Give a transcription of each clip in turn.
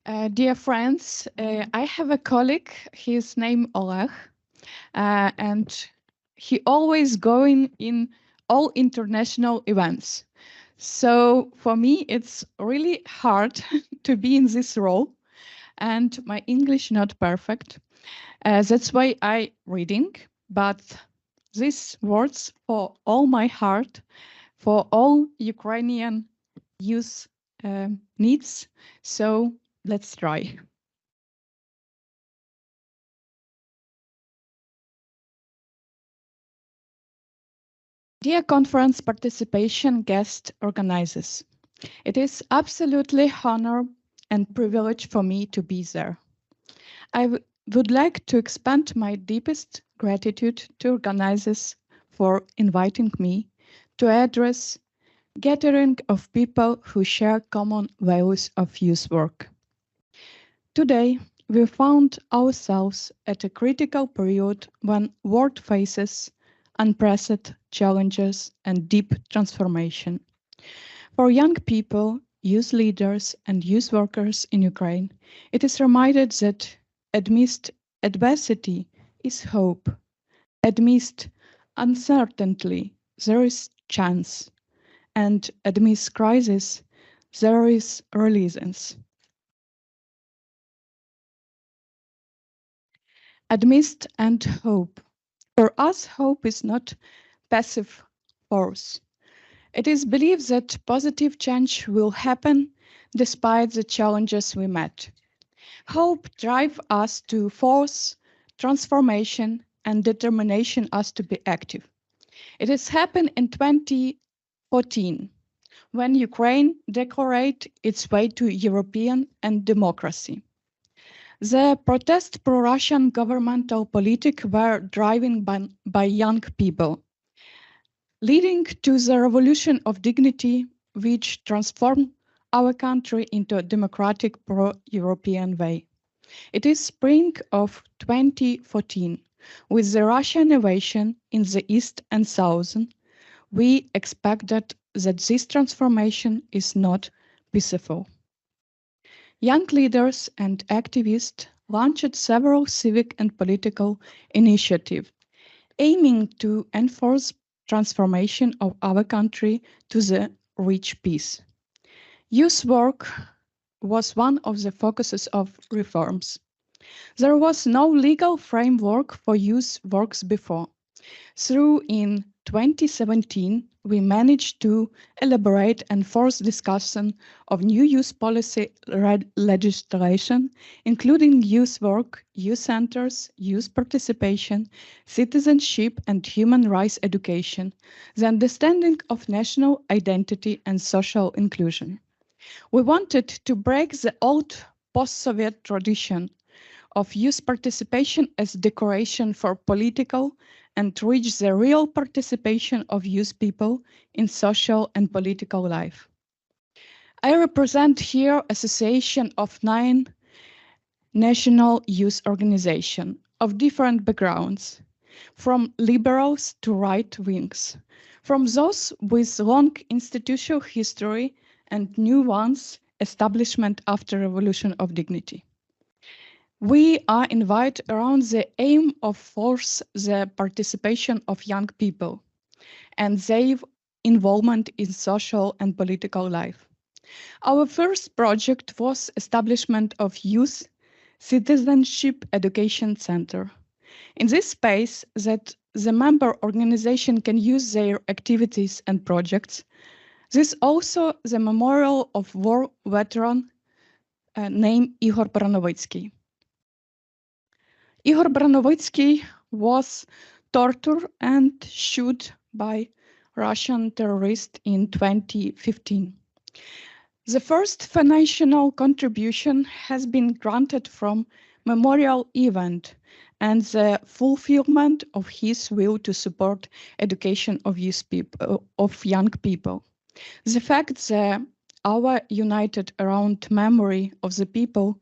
Dear friends, I have a colleague, his name Oleg, and he always going in all international events. So for me, it's really hard to be in this role, and my English not perfect. That's why I reading, but these words for all my heart, for all Ukrainian youth needs. So let's try. Dear conference participation guest organizers, it is absolutely honor and privilege for me to be there. I would like to expand my deepest gratitude to organizers for inviting me to address gathering of people who share common values of youth work. Today, we found ourselves at a critical period when world faces unprecedented challenges and deep transformation. For young people, youth leaders, and youth workers in Ukraine, it is reminded that amidst adversity is hope. Amidst uncertainty, there is chance. And amidst crisis, there is resilience. Amidst and hope. For us, hope is not passive force. It is believed that positive change will happen despite the challenges we met. Hope drives us to force transformation and determination us to be active. It has happened in 2014 when Ukraine declared its way to European and democracy. The protest pro-Russian governmental politics were driven by young people, leading to the revolution of dignity, which transformed our country into a democratic pro-European way. It is spring of 2014. With the Russian invasion in the east and south, we expected that this transformation is not peaceful. Young leaders and activists launched several civic and political initiatives aiming to enforce transformation of our country to the reach peace. Youth work was one of the focuses of reforms. There was no legal framework for youth works before. Through in 2017, we managed to elaborate and force discussion of new youth policy legislation, including youth work, youth centers, youth participation, citizenship and human rights education, the understanding of national identity and social inclusion. We wanted to break the old post-Soviet tradition of youth participation as decoration for political and reach the real participation of youth people in social and political life. I represent here association of 9 national youth organizations of different backgrounds, from liberals to right wings, from those with long institutional history and new ones establishment after Revolution of Dignity. We are invited around the aim of force the participation of young people and their involvement in social and political life. Our first project was establishment of Youth Citizenship Education Center. In this space that the member organization can use their activities and projects, this also the memorial of war veteran named Igor Branovytsky. Igor Branovytsky was tortured and shot by Russian terrorists in 2015. The first financial contribution has been granted from memorial event and the fulfillment of his will to support education of young people. The fact that our united around memory of the people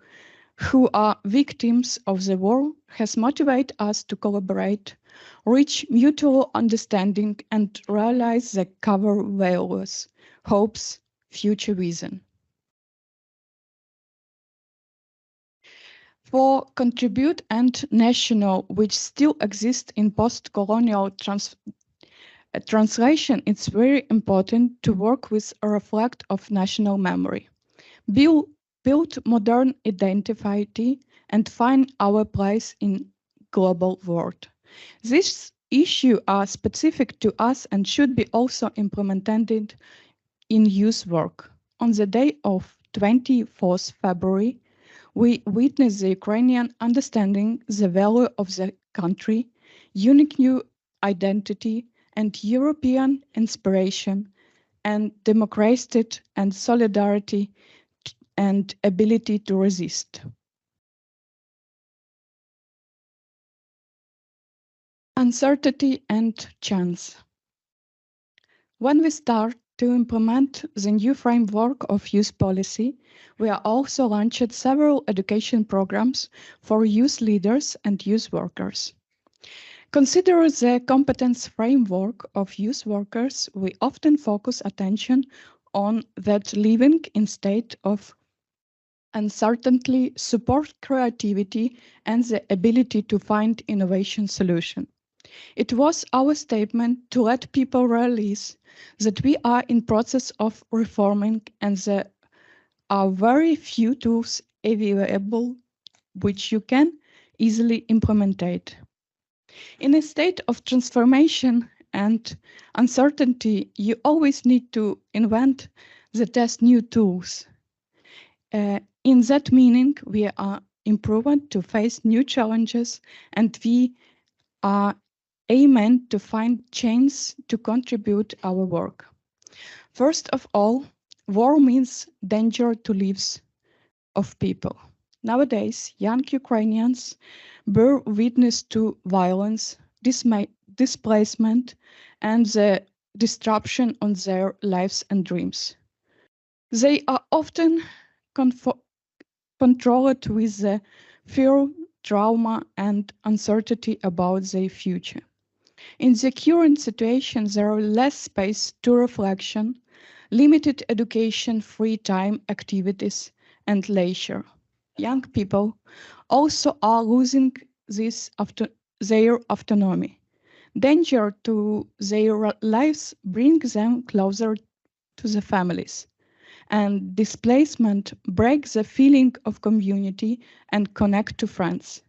who are victims of the war has motivated us to collaborate, reach mutual understanding and realize the cover values, hopes, future vision. For contribute and national, which still exist in post-colonial translation, it's very important to work with a reflect of national memory. Build, build modern identity and find our place in global world. These issues are specific to us and should be also implemented in youth work. On the day of 24th February, we witness the Ukrainian understanding the value of the country, unique new identity, and European inspiration, and democracy and solidarity and ability to resist. Uncertainty and chance. When we start to implement the new framework of youth policy, we are also launched several education programs for youth leaders and youth workers. Consider the competence framework of youth workers, we often focus attention on that living in state of uncertainty, support creativity, and the ability to find innovation solution. It was our statement to let people realize that we are in process of reforming and there are very few tools available which you can easily implement. In a state of transformation and uncertainty, you always need to invent the test new tools. In that meaning, we are improved to face new challenges and we are aiming to find chains to contribute our work. First of all, war means danger to lives of people. Nowadays, young Ukrainians bear witness to violence, displacement, and the disruption on their lives and dreams. They are often controlled with the fear, trauma, and uncertainty about their future. In the current situation, there is less space to reflection, limited education, free time, activities, and leisure. Young people also are losing their autonomy. Danger to their lives brings them closer to the families, and displacement breaks the feeling of community and connect to friends.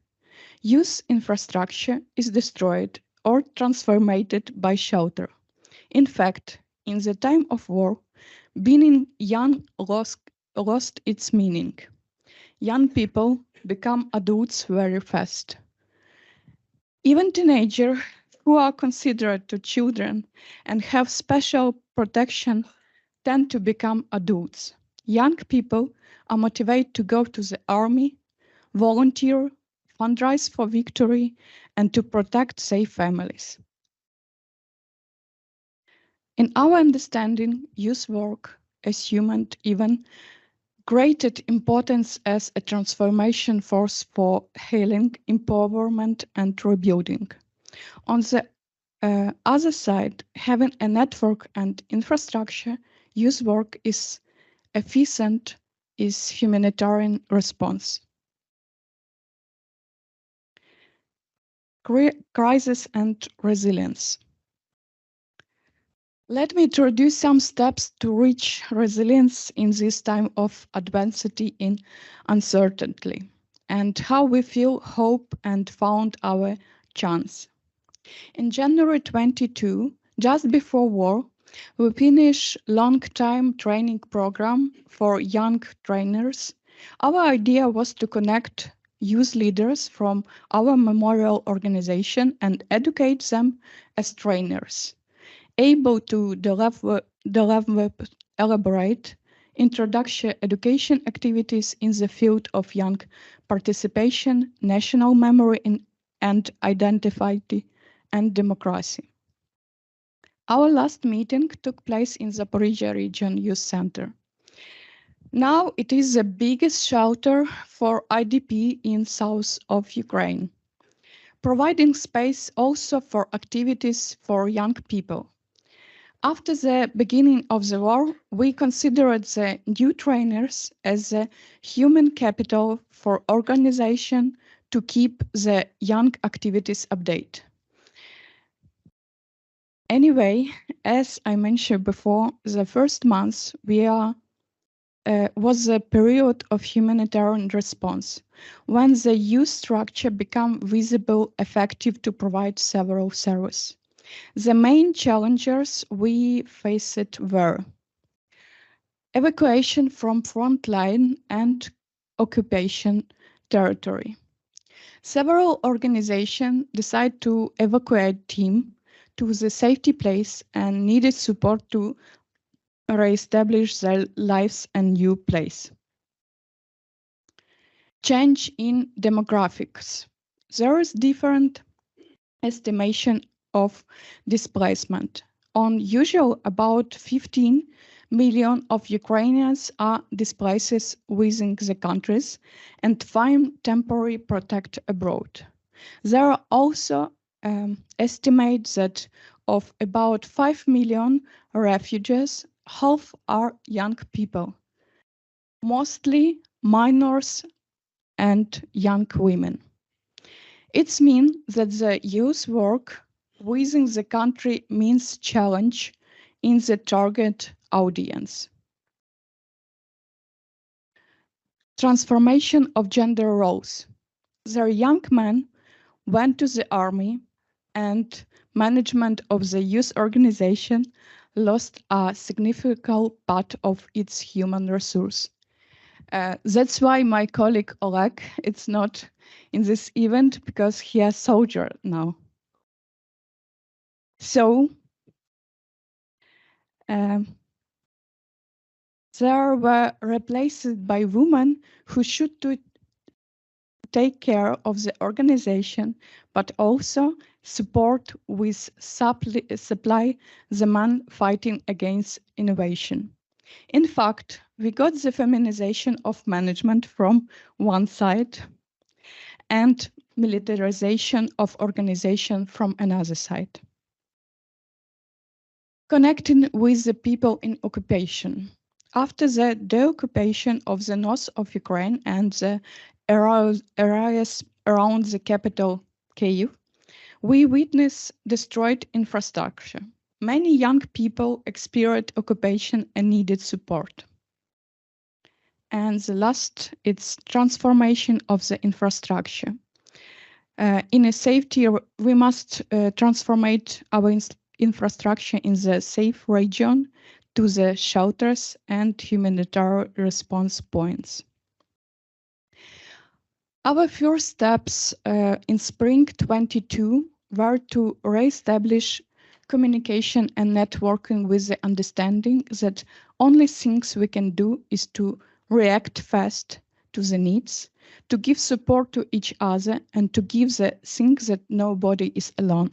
Youth infrastructure is destroyed or transformed by shelter. In fact, in the time of war, being young lost its meaning. Young people become adults very fast. Even teenagers who are considered to children and have special protection tend to become adults. Young people are motivated to go to the army, volunteer, fundraise for victory, and to protect their families. In our understanding, youth work assumed even greater importance as a transformation force for healing, empowerment, and rebuilding. On the other side, having a network and infrastructure, youth work is efficient, is humanitarian response. Crisis and resilience. Let me introduce some steps to reach resilience in this time of adversity in uncertainty, and how we feel hope and found our chance. In January 22, just before war, we finished long-time training program for young trainers. Our idea was to connect youth leaders from our memorial organization and educate them as trainers, able to elaborate introduction education activities in the field of young participation, national memory and identity and democracy. Our last meeting took place in Zaporizhia Region Youth Center. Now it is the biggest shelter for IDP in south of Ukraine, providing space also for activities for young people. After the beginning of the war, we considered the new trainers as a human capital for organization to keep the young activities updated. Anyway, as I mentioned before, the first months was a period of humanitarian response, when the youth structure became visible, effective to provide several services. The main challenges we faced were evacuation from front line and occupation territory. Several organizations decided to evacuate team to the safety place and needed support to re-establish their lives in new place. Change in demographics. There is different estimation of displacement. On usual, about 15 million of Ukrainians are displaced within the countries and find temporary protect abroad. There are also estimates that of about 5 million refugees, half are young people, mostly minors and young women. It means that the youth work within the country means challenge in the target audience. Transformation of gender roles. The young men went to the army and management of the youth organization lost a significant part of its human resource. That's why my colleague Oleg is not in this event, because he is a soldier now. So they were replaced by women who should take care of the organization, but also support with supply the men fighting against innovation. In fact, we got the feminization of management from one side and militarization of organization from another side. Connecting with the people in occupation. After the deoccupation of the north of Ukraine and the areas around the capital, Kyiv, we witnessed destroyed infrastructure. Many young people experienced occupation and needed support. And the last, it's transformation of the infrastructure. In a safety, we must transform our infrastructure in the safe region to the shelters and humanitarian response points. Our first steps in spring 22 were to re-establish communication and networking with the understanding that only things we can do is to react fast to the needs, to give support to each other, and to give the thing that nobody is alone.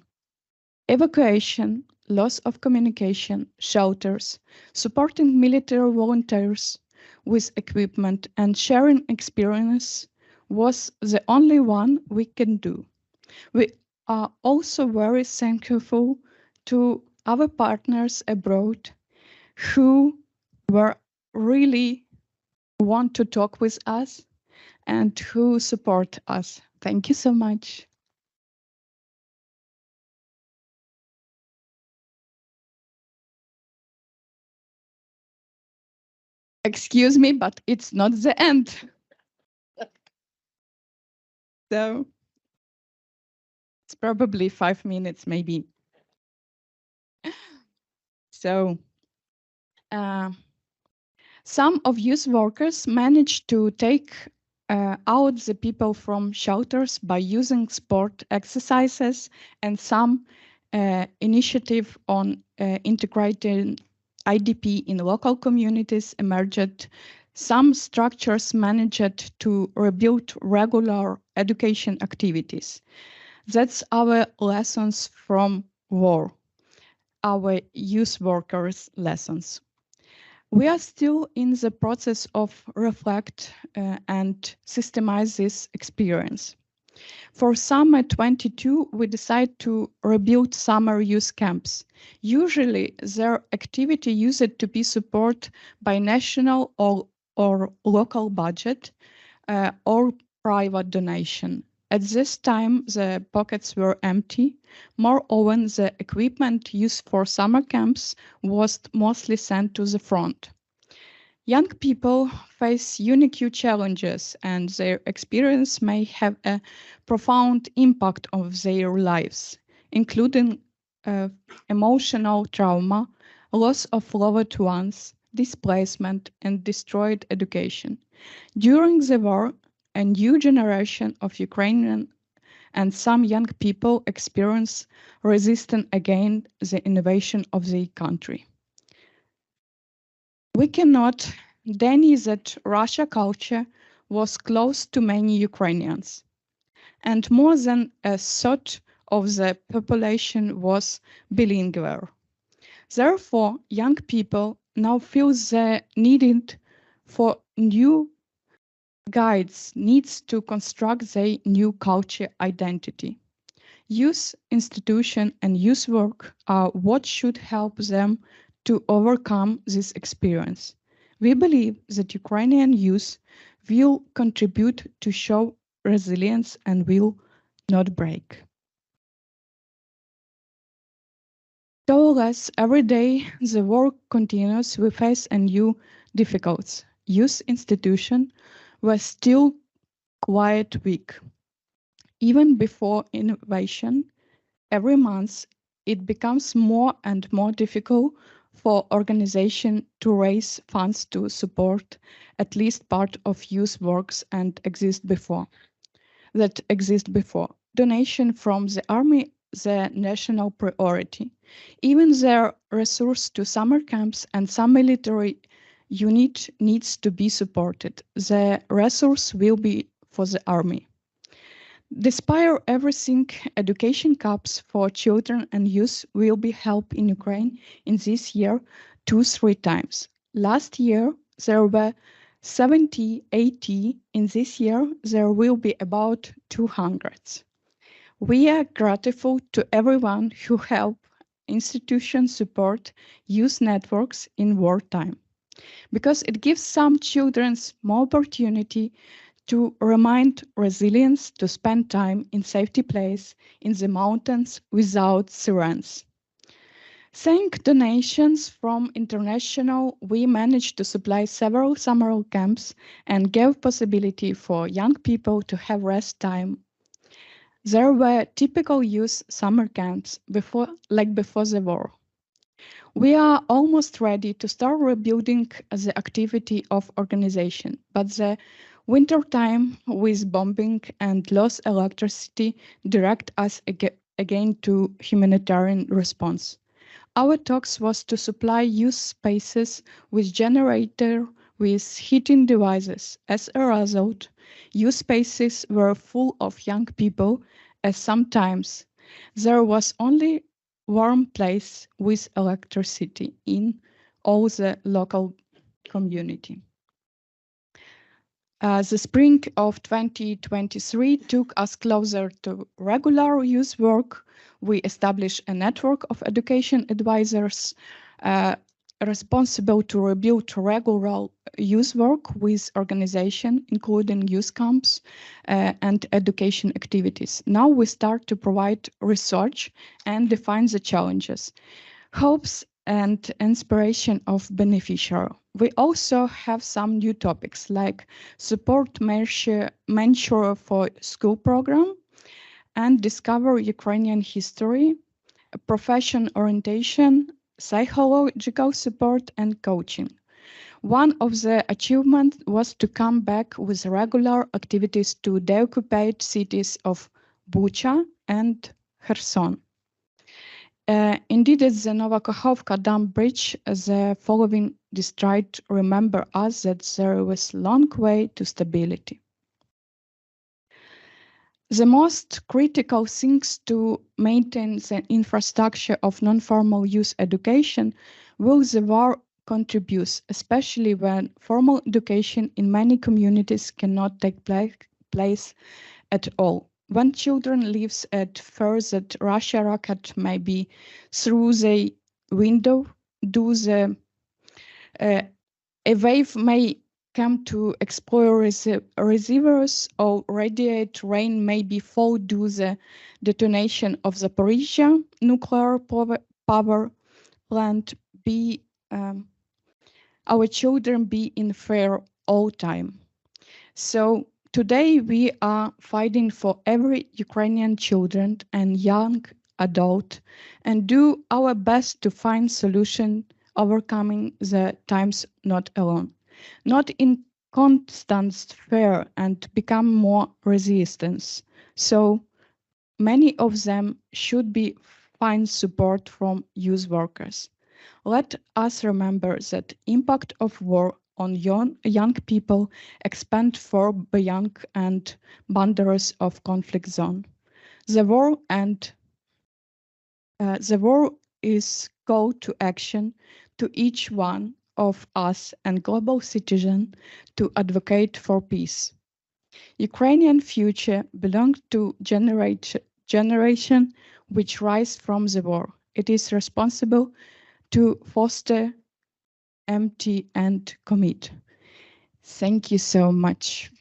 Evacuation, loss of communication, shelters, supporting military volunteers with equipment, and sharing experience was the only one we can do. We are also very thankful to our partners abroad who were really want to talk with us and who support us. Thank you so much. Excuse me, but it's not the end. So it's probably 5 minutes, maybe. So some of youth workers managed to take out the people from shelters by using sport exercises, and some initiative on integrating IDP in local communities emerged. Some structures managed to rebuild regular education activities. That's our lessons from war, our youth workers' lessons. We are still in the process of reflect and systemize this experience. For summer 22, we decide to rebuild summer youth camps. Usually, their activity used to be supported by national or local budget or private donation. At this time, the pockets were empty. More often, the equipment used for summer camps was mostly sent to the front. Young people face unique challenges, and their experience may have a profound impact on their lives, including emotional trauma, loss of loved ones, displacement, and destroyed education. During the war, a new generation of Ukrainian and some young people experienced resistance against the invasion of the country. We cannot deny that Russia culture was close to many Ukrainians, and more than a third of the population was bilingual. Therefore, young people now feel the need for new guides needs to construct their new culture identity. Youth institution and youth work are what should help them to overcome this experience. We believe that Ukrainian youth will contribute to show resilience and will not break. Nevertheless, every day the work continues, we face a new difficulties. Youth institutions were still quite weak. Even before innovation, every month it becomes more and more difficult for organizations to raise funds to support at least part of youth works that exist before. Donation from the army the national priority. Even their resource to summer camps and some military unit needs to be supported. The resource will be for the army. Despite everything, education caps for children and youth will be held in Ukraine in this year 2-3 times. Last year, there were 70, 80. In this year, there will be about 200. We are grateful to everyone who helped institutions support youth networks in wartime, because it gives some children more opportunity to remind resilience, to spend time in safety place in the mountains without sirens. Thanks donations from international, we managed to supply several summer camps and gave possibility for young people to have rest time. There were typical youth summer camps before the war. We are almost ready to start rebuilding the activity of organization, but the winter time with bombing and lost electricity direct us again to humanitarian response. Our talks was to supply youth spaces with generator with heating devices. As a result, youth spaces were full of young people, as sometimes there was only warm place with electricity in all the local community. The spring of 2023 took us closer to regular youth work. We established a network of education advisors responsible to rebuild regular youth work with organization, including youth camps and education activities. Now we start to provide research and define the challenges, hopes and inspiration of beneficiary. We also have some new topics like support mentor for school program and discover Ukrainian history, profession orientation, psychological support and coaching. One of the achievements was to come back with regular activities to the occupied cities of Bucha and Kherson. Indeed, at the Novakhovka Dam Bridge, the following district remember us that there was a long way to stability. The most critical things to maintain the infrastructure of non-formal youth education will the war contribute, especially when formal education in many communities cannot take place at all. when children lives at fear that Russia rocket may be through the window, do the a wave may come to explore receivers or radiate rain may be fall due the detonation of the Zaporizhia nuclear power plant. Be our children be in fear all time. So today we are fighting for every Ukrainian children and young adult and do our best to find solution overcoming the times not alone, not in constant fear and become more resistance. So many of them should be find support from youth workers. Let us remember that impact of war on young people expand far beyond and boundaries of conflict zone. The war and the war is call to action to each one of us and global citizen to advocate for peace. Ukrainian future belongs to generation which rise from the war. It is responsible to foster empty and commit. Thank you so much.